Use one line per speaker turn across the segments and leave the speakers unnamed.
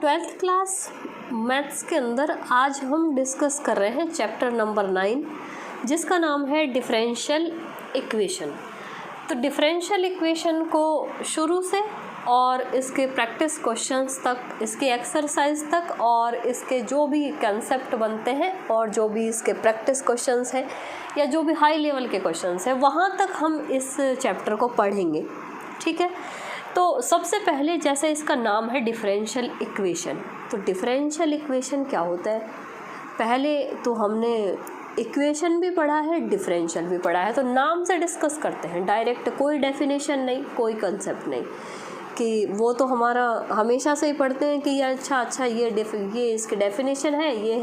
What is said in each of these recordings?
Twelfth class maths के अंदर आज हम डिस्कस कर रहे हैं चैप्टर नंबर 9, जिसका नाम है डिफरेंशियल इक्वेशन। तो डिफरेंशियल इक्वेशन को शुरू से और इसके प्रैक्टिस क्वेश्चंस तक, इसकी एक्सरसाइज तक और इसके जो भी कंसेप्ट बनते हैं और जो भी इसके प्रैक्टिस क्वेश्चंस हैं या जो भी हाई लेवल के क्वेश्चंस हैं, वहाँ तक हम इस चैप्टर को पढ़ेंगे। ठीक है, तो सबसे पहले जैसे इसका नाम है डिफरेंशियल इक्वेशन, तो डिफरेंशियल इक्वेशन क्या होता है? पहले तो हमने इक्वेशन भी पढ़ा है, डिफरेंशियल भी पढ़ा है, तो नाम से डिस्कस करते हैं डायरेक्ट, कोई डेफिनेशन नहीं, कोई कंसेप्ट नहीं कि वो तो हमारा हमेशा से ही पढ़ते हैं कि ये अच्छा ये इसकी डेफिनेशन है, ये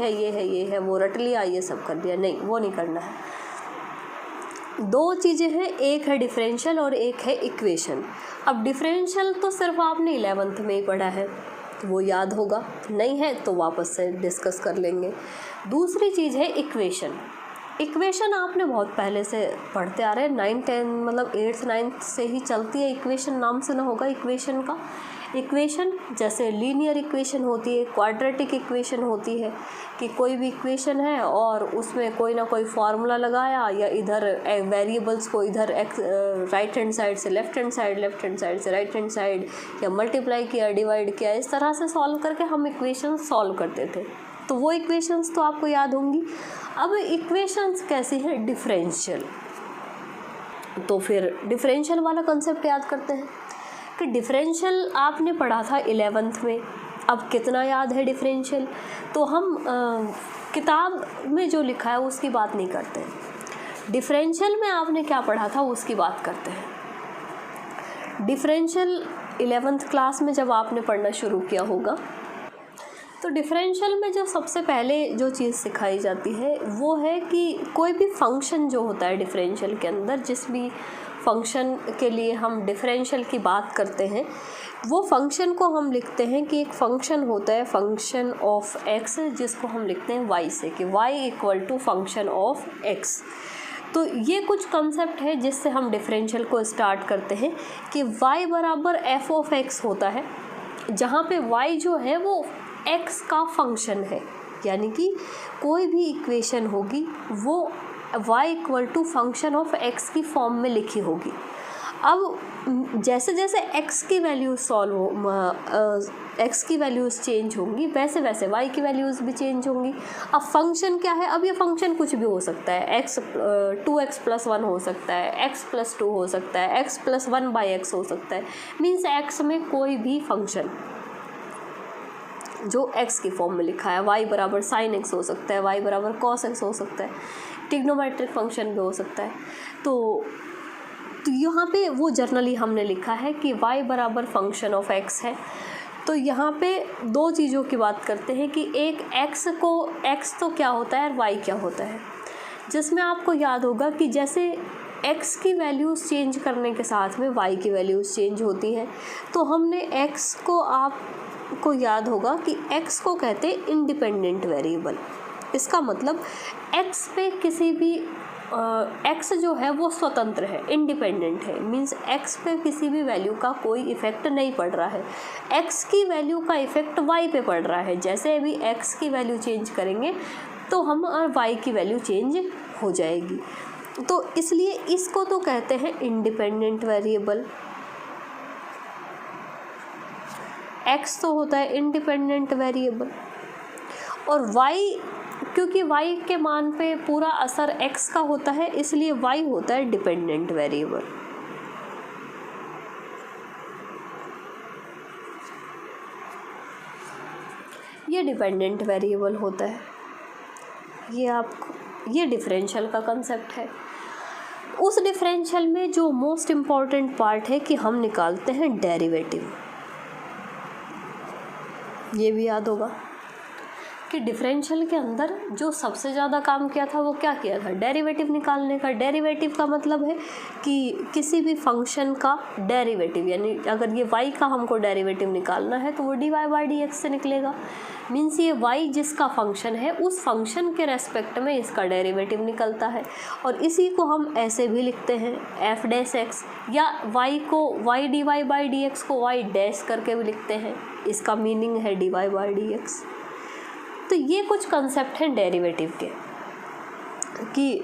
है, वो रट लिया, ये सब कर दिया। नहीं, वो नहीं करना है। दो चीज़ें हैं, एक है डिफरेंशियल और एक है इक्वेशन। अब डिफरेंशियल तो सिर्फ आपने 11th में ही पढ़ा है, तो वो याद होगा, नहीं है तो वापस से डिस्कस कर लेंगे। दूसरी चीज़ है इक्वेशन। इक्वेशन आपने बहुत पहले से पढ़ते आ रहे हैं, 9, 10 मतलब 8th 9th से ही चलती है इक्वेशन, नाम सुना होगा इक्वेशन का। इक्वेशन जैसे लीनियर इक्वेशन होती है, क्वाड्रेटिक इक्वेशन होती है कि कोई भी इक्वेशन है और उसमें कोई ना कोई फार्मूला लगाया या इधर वेरिएबल्स को इधर राइट हैंड साइड से left hand side, left hand side से राइट हैंड साइड, या मल्टीप्लाई किया, डिवाइड किया, इस तरह से सॉल्व करके हम इक्वेशन सॉल्व करते थे। तो वो इक्वेशंस तो आपको याद होंगी। अब इक्वेशंस कैसी है? डिफरेंशियल। तो फिर डिफरेंशियल वाला कंसेप्ट याद करते हैं कि डिफरेंशियल आपने पढ़ा था 11th में। अब कितना याद है डिफरेंशियल? तो हम किताब में जो लिखा है उसकी बात नहीं करते हैं, डिफरेंशियल में आपने क्या पढ़ा था उसकी बात करते हैं। डिफरेंशियल 11th क्लास में जब आपने पढ़ना शुरू किया होगा, तो डिफरेंशियल में जो सबसे पहले जो चीज़ सिखाई जाती है वो है कि कोई भी फंक्शन जो होता है डिफरेंशियल के अंदर, जिस भी फंक्शन के लिए हम डिफरेंशियल की बात करते हैं, वो फंक्शन को हम लिखते हैं कि एक फंक्शन होता है फंक्शन ऑफ एक्स, जिसको हम लिखते हैं वाई से, कि y equal to function of x. तो ये कुछ कंसेप्ट है जिससे हम डिफरेंशियल को स्टार्ट करते हैं कि y बराबर एफ ऑफ एक्स होता है, जहाँ पे y जो है वो x का फंक्शन है, यानी कि कोई भी इक्वेशन होगी वो y equal to function of x की फॉर्म में लिखी होगी। अब जैसे जैसे x की वैल्यूज x की वैल्यूज़ चेंज होंगी, वैसे वैसे y की वैल्यूज़ भी चेंज होंगी। अब फंक्शन क्या है? अब ये फंक्शन कुछ भी हो सकता है, 2x+1 हो सकता है, x+2 हो सकता है, x+1/x हो सकता है। मीन्स x में कोई भी फंक्शन जो x की फॉर्म में लिखा है, y बराबर sin x हो सकता है, y बराबर cos x हो सकता है, ट्रिग्नोमेट्रिक फंक्शन भी हो सकता है। तो यहाँ पे वो जर्नली हमने लिखा है कि y बराबर फंक्शन ऑफ x है। तो यहाँ पे दो चीज़ों की बात करते हैं कि एक x तो क्या होता है और y क्या होता है, जिसमें आपको याद होगा कि जैसे x की वैल्यूज़ चेंज करने के साथ में y की वैल्यूज़ चेंज होती हैं। तो हमने x को, आपको याद होगा कि x को कहते हैं इंडिपेंडेंट वेरिएबल। इसका मतलब x पे किसी भी x जो है वो स्वतंत्र है, इंडिपेंडेंट है। मींस x पे किसी भी वैल्यू का कोई इफ़ेक्ट नहीं पड़ रहा है, x की वैल्यू का इफ़ेक्ट y पे पड़ रहा है। जैसे अभी x की वैल्यू चेंज करेंगे तो हम y की वैल्यू चेंज हो जाएगी। तो इसलिए इसको तो कहते हैं इंडिपेंडेंट वेरिएबल। x तो होता है इंडिपेंडेंट वेरिएबल और y, क्योंकि y के मान पे पूरा असर x का होता है, इसलिए y होता है डिपेंडेंट वेरिएबल। ये डिपेंडेंट वेरिएबल होता है। ये डिफरेंशियल का कंसेप्ट है। उस डिफरेंशियल में जो मोस्ट इम्पॉर्टेंट पार्ट है कि हम निकालते हैं डेरिवेटिव, ये भी याद होगा। कि डिफरेंशियल के अंदर जो सबसे ज़्यादा काम किया था वो क्या किया था, डेरिवेटिव निकालने का। डेरिवेटिव का मतलब है कि किसी भी फंक्शन का डेरिवेटिव, यानी अगर ये y का हमको डेरिवेटिव निकालना है तो वो dy/dx से निकलेगा। मीन्स ये y जिसका फंक्शन है उस फंक्शन के रेस्पेक्ट में इसका डेरिवेटिव निकलता है। और इसी को हम ऐसे भी लिखते हैं f' या y को y dy/dx को y डैश करके भी लिखते हैं, इसका मीनिंग है dy/dx। तो ये कुछ कंसेप्ट हैं डेरिवेटिव के, कि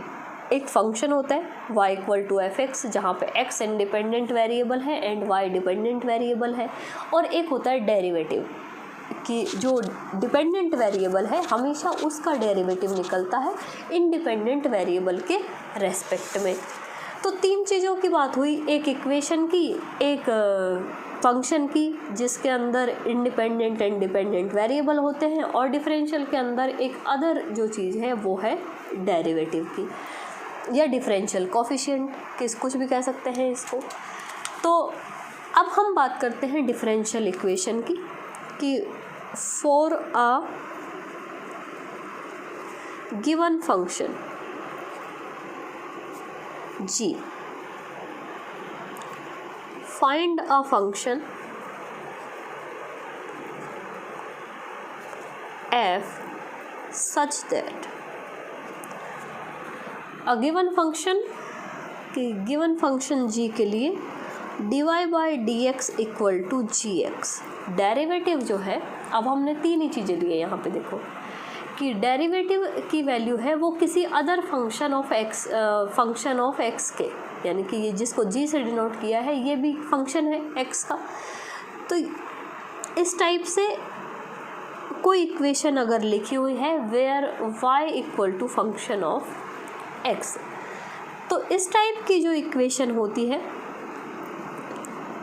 एक फंक्शन होता है y=fx जहाँ पे x इंडिपेंडेंट वेरिएबल है एंड y डिपेंडेंट वेरिएबल है, और एक होता है डेरिवेटिव कि जो डिपेंडेंट वेरिएबल है हमेशा उसका डेरिवेटिव निकलता है इंडिपेंडेंट वेरिएबल के रेस्पेक्ट में। तो तीन चीज़ों की बात हुई, एक इक्वेशन की, एक फंक्शन की जिसके अंदर इंडिपेंडेंट एंड डिपेंडेंट वेरिएबल होते हैं, और डिफरेंशियल के अंदर एक अदर जो चीज़ है वो है डेरिवेटिव की, या डिफरेंशियल कोफिशिएंट, कुछ भी कह सकते हैं इसको। तो अब हम बात करते हैं डिफरेंशियल इक्वेशन की, कि for a given function g, find a function f such that a given function कि गिवन फंक्शन g के लिए dy/dx equal to gx। Derivative जो है, अब हमने तीन ही चीज़ें ली है यहाँ पे, देखो कि डेरिवेटिव की वैल्यू है वो किसी अदर फंक्शन ऑफ x के, यानी कि ये जिसको g से डिनोट किया है ये भी फंक्शन है x का। तो इस टाइप से कोई इक्वेशन अगर लिखी हुई है where y equal to function of x, तो इस टाइप की जो इक्वेशन होती है,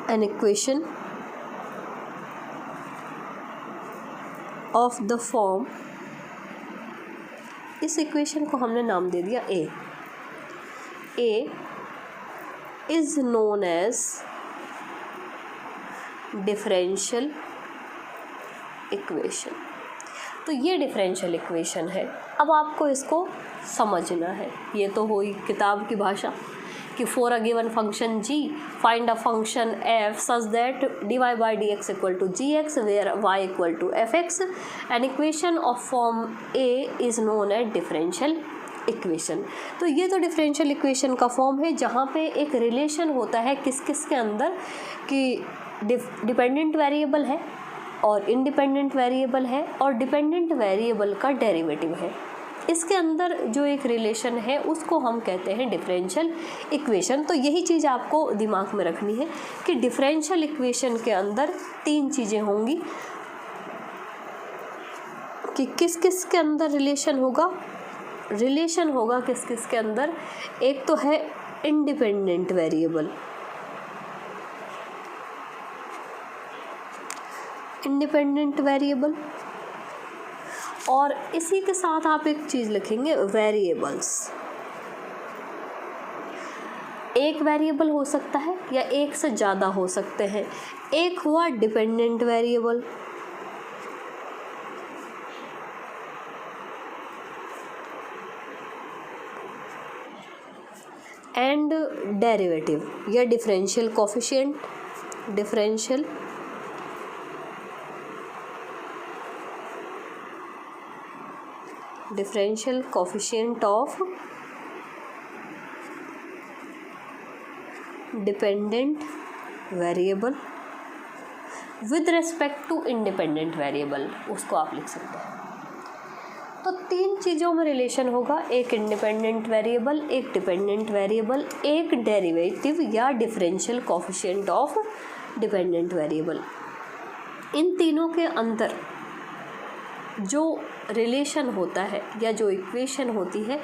an equation of the form, इस इक्वेशन को हमने नाम दे दिया A। A is known as differential equation. तो ये डिफरेंशियल इक्वेशन है। अब आपको इसको समझना है, ये तो हुई किताब की भाषा कि for a given function g find a function f such that dy/dx equal to gx where y equal to fx। An equation of form a is known as differential equation. तो ये तो डिफरेंशियल इक्वेशन का form है जहाँ पे एक relation होता है किस किस के अंदर, कि डिपेंडेंट वेरिएबल है और इंडिपेंडेंट वेरिएबल है और डिपेंडेंट वेरिएबल का डेरिवेटिव है। इसके अंदर जो एक रिलेशन है उसको हम कहते हैं डिफरेंशियल इक्वेशन। तो यही चीज़ आपको दिमाग में रखनी है कि डिफरेंशियल इक्वेशन के अंदर तीन चीज़ें होंगी, कि किस किस के अंदर रिलेशन होगा किस किस के अंदर। एक तो है इंडिपेंडेंट वेरिएबल, और इसी के साथ आप एक चीज़ लिखेंगे वेरिएबल्स। एक वेरिएबल हो सकता है या एक से ज़्यादा हो सकते हैं। एक हुआ डिपेंडेंट वेरिएबल, एंड डेरिवेटिव या differential coefficient, differential coefficient of dependent variable with respect to independent variable, उसको आप लिख सकते हैं। तो तीन चीज़ों में रिलेशन होगा, एक इंडिपेंडेंट वेरिएबल, एक डिपेंडेंट वेरिएबल, एक डेरिवेटिव या differential coefficient of dependent variable. इन तीनों के अंदर जो रिलेशन होता है या जो इक्वेशन होती है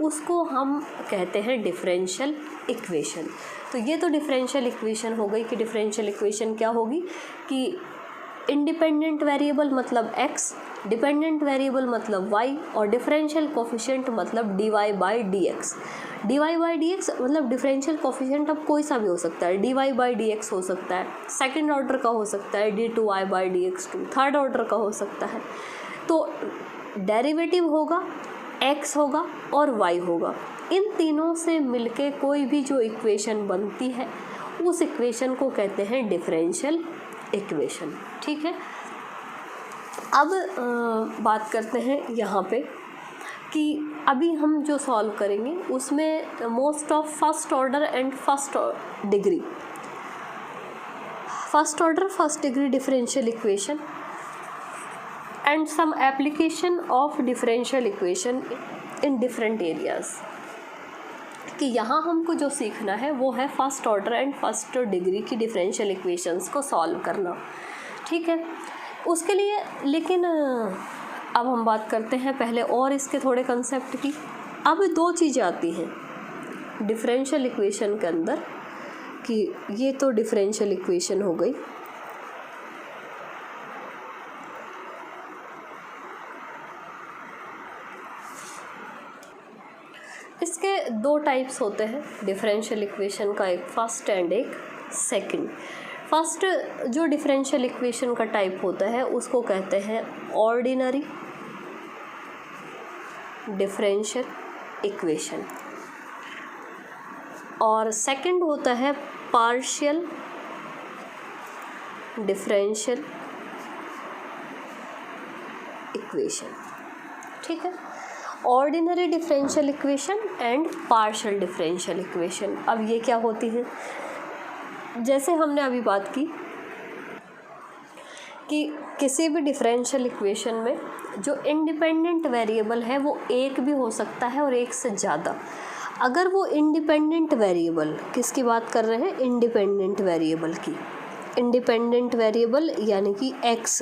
उसको हम कहते हैं डिफरेंशियल इक्वेशन। तो ये तो डिफरेंशियल इक्वेशन हो गई कि डिफरेंशियल इक्वेशन क्या होगी, कि इंडिपेंडेंट वेरिएबल मतलब x, डिपेंडेंट वेरिएबल मतलब y, और डिफरेंशियल कोफिशिएंट मतलब dy/dx। dy/dx मतलब डिफरेंशियल कोफिशिएंट अब कोई सा भी हो सकता है, dy/dx हो सकता है, सेकंड ऑर्डर का हो सकता है, d2y/dx2 थर्ड ऑर्डर का हो सकता है। तो डेरिवेटिव होगा, x होगा और y होगा। इन तीनों से मिलके कोई भी जो इक्वेशन बनती है उस इक्वेशन को कहते हैं डिफरेंशियल इक्वेशन। ठीक है, अब बात करते हैं यहाँ पे कि अभी हम जो सॉल्व करेंगे उसमें most of first order and first degree, first order first degree differential equation and some application of differential equation in different areas, कि यहाँ हमको जो सीखना है वो है first order and first degree की डिफरेंशियल इक्वेशंस को सॉल्व करना। ठीक है, उसके लिए लेकिन अब हम बात करते हैं पहले और इसके थोड़े कंसेप्ट की। अब दो चीज़ें आती हैं डिफरेंशियल इक्वेशन के अंदर, कि ये तो डिफरेंशियल इक्वेशन हो गई, इसके दो टाइप्स होते हैं डिफरेंशियल इक्वेशन का, एक फर्स्ट एंड एक सेकंड। फर्स्ट जो डिफरेंशियल इक्वेशन का टाइप होता है उसको कहते हैं ऑर्डिनरी डिफरेंशियल इक्वेशन, और सेकंड होता है पार्शियल डिफरेंशियल इक्वेशन। ठीक है, ordinary differential equation and partial differential equation. अब ये क्या होती है, जैसे हमने अभी बात की कि किसी भी डिफरेंशियल इक्वेशन में जो इंडिपेंडेंट वेरिएबल है वो एक भी हो सकता है और एक से ज़्यादा। अगर वो इंडिपेंडेंट वेरिएबल, किसकी बात कर रहे हैं, इंडिपेंडेंट वेरिएबल की, इंडिपेंडेंट वेरिएबल यानी कि x,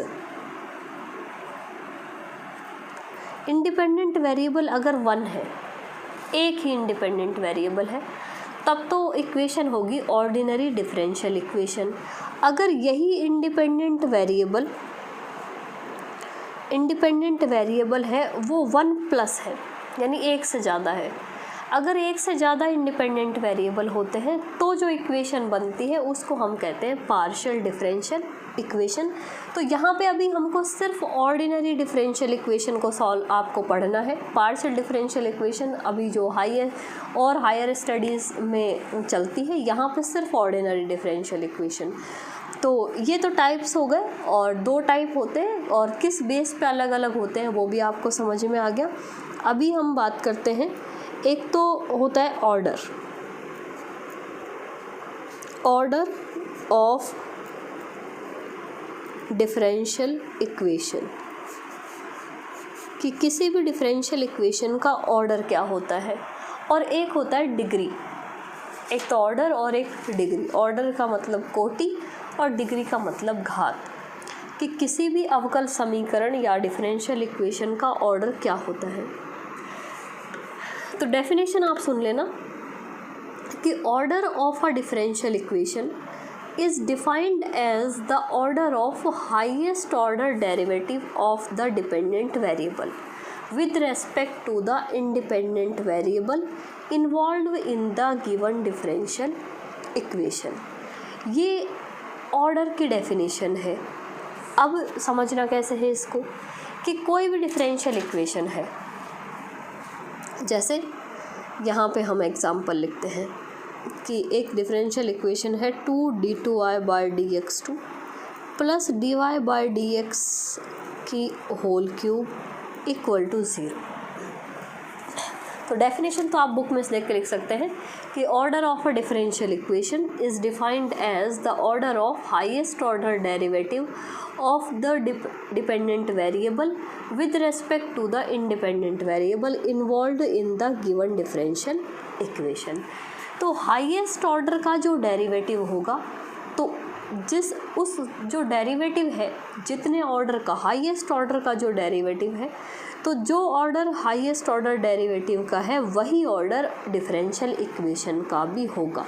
इंडिपेंडेंट वेरिएबल अगर 1 है, एक ही इंडिपेंडेंट वेरिएबल है, तब तो इक्वेशन होगी ऑर्डिनरी डिफरेंशियल इक्वेशन। अगर यही इंडिपेंडेंट वेरिएबल है वो 1+ है, यानी एक से ज़्यादा है, अगर एक से ज़्यादा इंडिपेंडेंट वेरिएबल होते हैं तो जो इक्वेशन बनती है उसको हम कहते हैं पार्शियल डिफरेंशियल इक्वेशन। तो यहाँ पे अभी हमको सिर्फ ऑर्डिनरी डिफरेंशियल इक्वेशन को सॉल्व आपको पढ़ना है। पार्शियल डिफरेंशियल इक्वेशन अभी जो हायर स्टडीज़ में चलती है, यहाँ पे सिर्फ ऑर्डिनरी डिफरेंशियल इक्वेशन। तो ये तो टाइप्स हो गए, और दो टाइप होते हैं और किस बेस पे अलग अलग होते हैं वो भी आपको समझ में आ गया। अभी हम बात करते हैं, एक तो होता है ऑर्डर ऑफ डिफरेंशियल इक्वेशन, कि किसी भी डिफरेंशियल इक्वेशन का ऑर्डर क्या होता है, और एक होता है डिग्री। एक तो ऑर्डर और एक डिग्री। ऑर्डर का मतलब कोटि और डिग्री का मतलब घात, कि किसी भी अवकल समीकरण या डिफरेंशियल इक्वेशन का ऑर्डर क्या होता है। तो डेफिनेशन आप सुन लेना कि order of a differential equation is defined as the order of highest order derivative of the dependent variable with respect to the independent variable involved in the given differential equation। ये order की definition है। अब समझना कैसे है इसको, कि कोई भी डिफरेंशियल इक्वेशन है, जैसे यहाँ पे हम एग्जांपल लिखते हैं कि एक डिफरेंशियल इक्वेशन है 2d2y/dx2 प्लस dy/dx की होल क्यूब इक्वल टू 0। तो डेफिनेशन तो आप बुक में देख के लिख सकते हैं कि order of a differential equation is defined as the order of highest order derivative of the dependent variable with respect to the independent variable involved in the given differential equation. तो highest order का जो derivative होगा, तो उस जो derivative है, जितने order का हाईएस्ट ऑर्डर का जो डेरिवेटिव है, तो जो ऑर्डर हाईएस्ट ऑर्डर डेरिवेटिव का है वही ऑर्डर डिफरेंशियल इक्वेशन का भी होगा।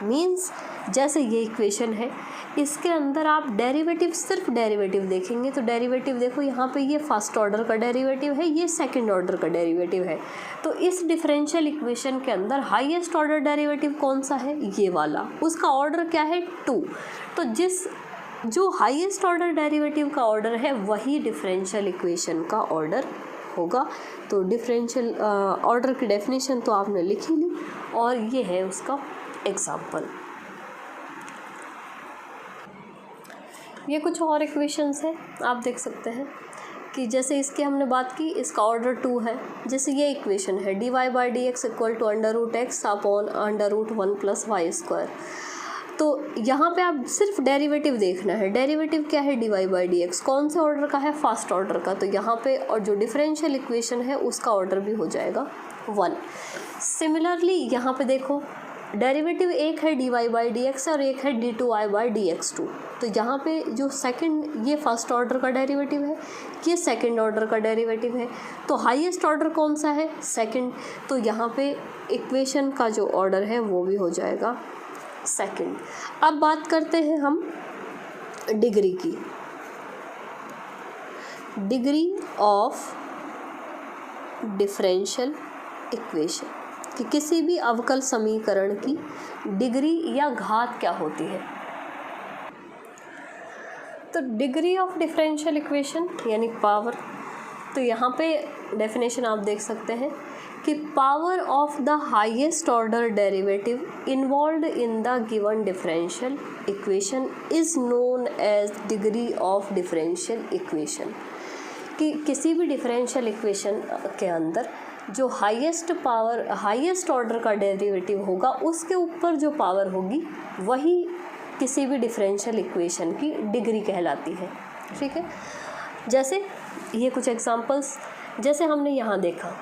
मीन्स जैसे ये इक्वेशन है, इसके अंदर आप डेरिवेटिव, सिर्फ डेरिवेटिव देखेंगे तो डेरिवेटिव देखो यहाँ पे ये फर्स्ट ऑर्डर का डेरिवेटिव है, ये सेकंड ऑर्डर का डेरिवेटिव है। तो इस डिफरेंशियल इक्वेशन के अंदर हाईएस्ट ऑर्डर डेरिवेटिव कौन सा है, ये वाला, उसका ऑर्डर क्या है 2। तो जिस जो हाईएस्ट ऑर्डर डेरिवेटिव का ऑर्डर है वही डिफरेंशियल इक्वेशन का ऑर्डर होगा। तो डिफरेंशियल ऑर्डर की डेफिनेशन तो आपने लिख ही ली और ये है उसका एग्जाम्पल। ये कुछ और इक्वेशंस हैं, आप देख सकते हैं कि जैसे इसकी हमने बात की, इसका ऑर्डर 2 है। जैसे ये इक्वेशन है dy/dx equal to √x upon √1 + y²। तो यहाँ पे आप सिर्फ डेरिवेटिव देखना है। डेरिवेटिव क्या है? dy/dx। कौन से ऑर्डर का है? फर्स्ट ऑर्डर का। तो यहाँ पे और जो डिफरेंशियल इक्वेशन है उसका ऑर्डर भी हो जाएगा 1। सिमिलरली यहाँ पे देखो, डेरिवेटिव एक है dy/dx और एक है d2i/dx2। तो यहाँ पे जो सेकंड, ये फर्स्ट ऑर्डर का डेरिवेटिव है, ये सेकंड ऑर्डर का डेरिवेटिव है। तो हाईएस्ट ऑर्डर कौन सा है? सेकंड। तो यहाँ पे इक्वेशन का जो ऑर्डर है वो भी हो जाएगा सेकंड। अब बात करते हैं हम डिग्री की। डिग्री ऑफ डिफरेंशियल इक्वेशन कि किसी भी अवकल समीकरण की डिग्री या घात क्या होती है। तो डिग्री ऑफ डिफरेंशियल इक्वेशन यानी पावर, तो यहाँ पे डेफिनेशन आप देख सकते हैं कि power of the highest order derivative involved in the given differential equation is known as degree of differential equation. कि किसी भी डिफरेंशियल इक्वेशन के अंदर जो हाईएस्ट ऑर्डर का डेरिवेटिव होगा उसके ऊपर जो पावर होगी वही किसी भी डिफरेंशियल इक्वेशन की डिग्री कहलाती है। ठीक है, जैसे ये कुछ एग्जांपल्स, जैसे हमने यहाँ देखा,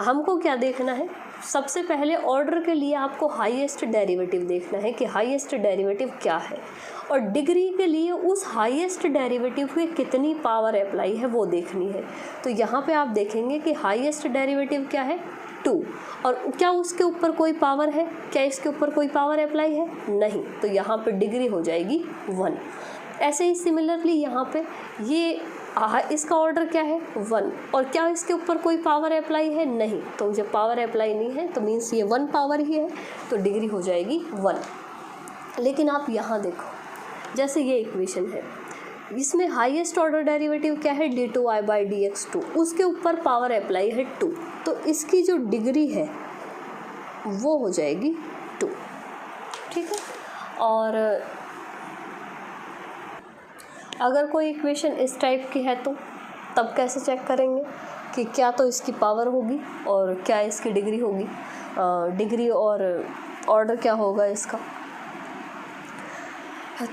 हमको क्या देखना है? सबसे पहले ऑर्डर के लिए आपको हाईएस्ट डेरिवेटिव देखना है कि हाईएस्ट डेरिवेटिव क्या है, और डिग्री के लिए उस हाईएस्ट डेरिवेटिव पे कितनी पावर अप्लाई है वो देखनी है। तो यहाँ पे आप देखेंगे कि हाईएस्ट डेरिवेटिव क्या है? 2। और क्या उसके ऊपर कोई पावर है? क्या इसके ऊपर कोई पावर अप्लाई है? नहीं। तो यहाँ पे डिग्री हो जाएगी 1। ऐसे ही सिमिलरली यहाँ पे ये इसका ऑर्डर क्या है? 1। और क्या इसके ऊपर कोई पावर अप्लाई है? नहीं। तो जब पावर अप्लाई नहीं है तो मीन्स ये 1 पावर ही है, तो डिग्री हो जाएगी 1। लेकिन आप यहाँ देखो, जैसे ये इक्वेशन है, इसमें हाईएस्ट ऑर्डर डेरिवेटिव क्या है? d2i/dx2। उसके ऊपर पावर अप्लाई है 2, तो इसकी जो डिग्री है वो हो जाएगी 2। ठीक है, और अगर कोई इक्वेशन इस टाइप की है तो तब कैसे चेक करेंगे कि क्या तो इसकी पावर होगी और क्या इसकी डिग्री होगी। डिग्री और ऑर्डर क्या होगा इसका।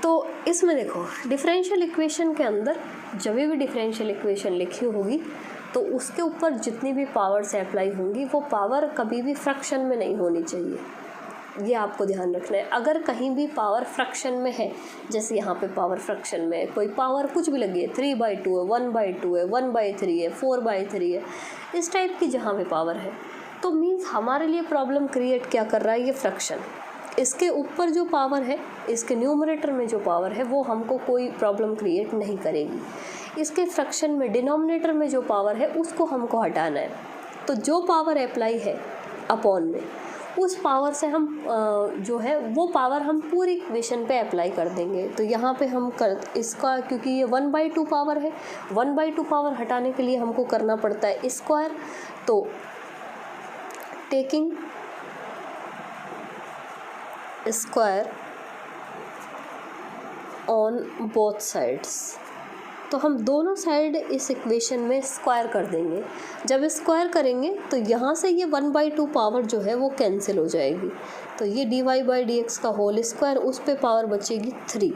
तो इसमें देखो, डिफरेंशियल इक्वेशन के अंदर जब भी डिफरेंशियल इक्वेशन लिखी होगी तो उसके ऊपर जितनी भी पावर से अप्लाई होंगी वो पावर कभी भी फ्रैक्शन में नहीं होनी चाहिए। ये आपको ध्यान रखना है। अगर कहीं भी पावर फ्रैक्शन में है, जैसे यहाँ पे पावर फ्रैक्शन में है, कोई पावर कुछ भी लगी है, 3/2 है, 1/2 है, 1/3 है, 4/3 है, इस टाइप की जहाँ पे पावर है, तो मीन्स हमारे लिए प्रॉब्लम क्रिएट क्या कर रहा है? ये फ्रैक्शन। इसके ऊपर जो पावर है, इसके न्यूमरेटर में जो पावर है वो हमको कोई प्रॉब्लम क्रिएट नहीं करेगी। इसके फ्रैक्शन में डिनोमिनेटर में जो पावर है उसको हमको हटाना है। तो जो पावर अप्लाई है अपॉन में, उस पावर से हम जो है वो पावर हम पूरी इक्वेशन पे अप्लाई कर देंगे। तो यहाँ पे हम इसका, क्योंकि ये 1/2 पावर है, 1/2 पावर हटाने के लिए हमको करना पड़ता है स्क्वायर। तो taking square on both sides, तो हम दोनों साइड इस इक्वेशन में स्क्वायर कर देंगे। जब स्क्वायर करेंगे तो यहाँ से ये 1/2 पावर जो है वो कैंसिल हो जाएगी। तो ये dy/dx का होल स्क्वायर, उस पे पावर बचेगी 3,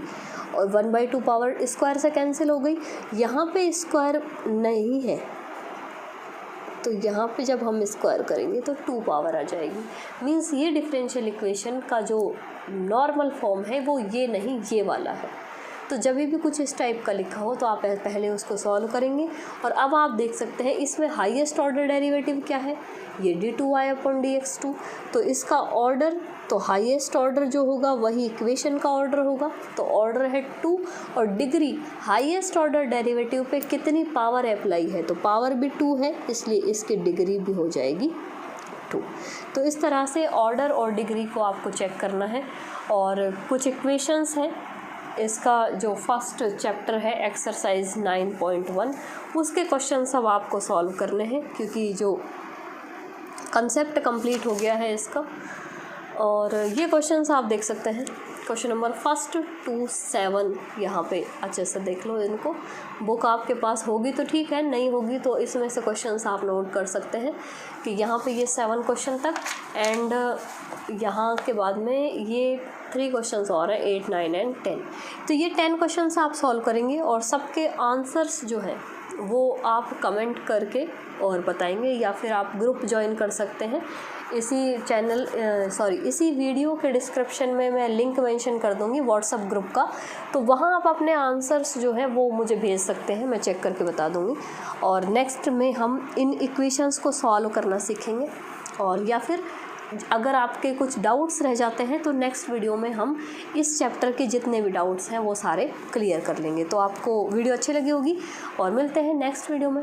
और 1/2 पावर स्क्वायर से कैंसिल हो गई। यहाँ पे स्क्वायर नहीं है, तो यहाँ पे जब हम स्क्वायर करेंगे तो 2 पावर आ जाएगी। मीन्स ये डिफरेंशियल इक्वेशन का जो नॉर्मल फॉर्म है वो ये नहीं, ये वाला है। तो जब भी कुछ इस टाइप का लिखा हो तो आप पहले उसको सॉल्व करेंगे। और अब आप देख सकते हैं इसमें हाईएस्ट ऑर्डर डेरिवेटिव क्या है? ये d2i/dx2। तो इसका ऑर्डर, तो हाईएस्ट ऑर्डर जो होगा वही इक्वेशन का ऑर्डर होगा। तो ऑर्डर है 2, और डिग्री हाईएस्ट ऑर्डर डेरिवेटिव पे कितनी पावर अप्लाई है, तो पावर भी 2 है, इसलिए इसकी डिग्री भी हो जाएगी 2। तो इस तरह से ऑर्डर और डिग्री को आपको चेक करना है। और कुछ इक्वेशंस हैं इसका जो फर्स्ट चैप्टर है एक्सरसाइज 9.1 उसके क्वेश्चन सब आपको सॉल्व करने हैं, क्योंकि जो कंसेप्ट कंप्लीट हो गया है इसका। और ये क्वेश्चंस आप देख सकते हैं, क्वेश्चन नंबर 1 to 7 यहाँ पे अच्छे से देख लो इनको। बुक आपके पास होगी तो ठीक है, नहीं होगी तो इसमें से क्वेश्चंस आप नोट कर सकते हैं कि यहाँ पे ये 7 क्वेश्चन तक, एंड यहाँ के बाद में ये 3 क्वेश्चंस और हैं 8, 9 एंड 10। तो ये 10 क्वेश्चंस आप सॉल्व करेंगे और सबके आंसर्स जो हैं वो आप कमेंट करके और बताएंगे, या फिर आप ग्रुप ज्वाइन कर सकते हैं। इसी वीडियो के डिस्क्रिप्शन में मैं लिंक मेंशन कर दूंगी व्हाट्सएप ग्रुप का, तो वहाँ आप अपने आंसर्स जो है वो मुझे भेज सकते हैं, मैं चेक करके बता दूंगी। और नेक्स्ट में हम इन इक्वेशंस को सॉल्व करना सीखेंगे, और या फिर अगर आपके कुछ डाउट्स रह जाते हैं तो नेक्स्ट वीडियो में हम इस चैप्टर के जितने भी डाउट्स हैं वो सारे क्लियर कर लेंगे। तो आपको वीडियो अच्छी लगी होगी और मिलते हैं नेक्स्ट वीडियो में।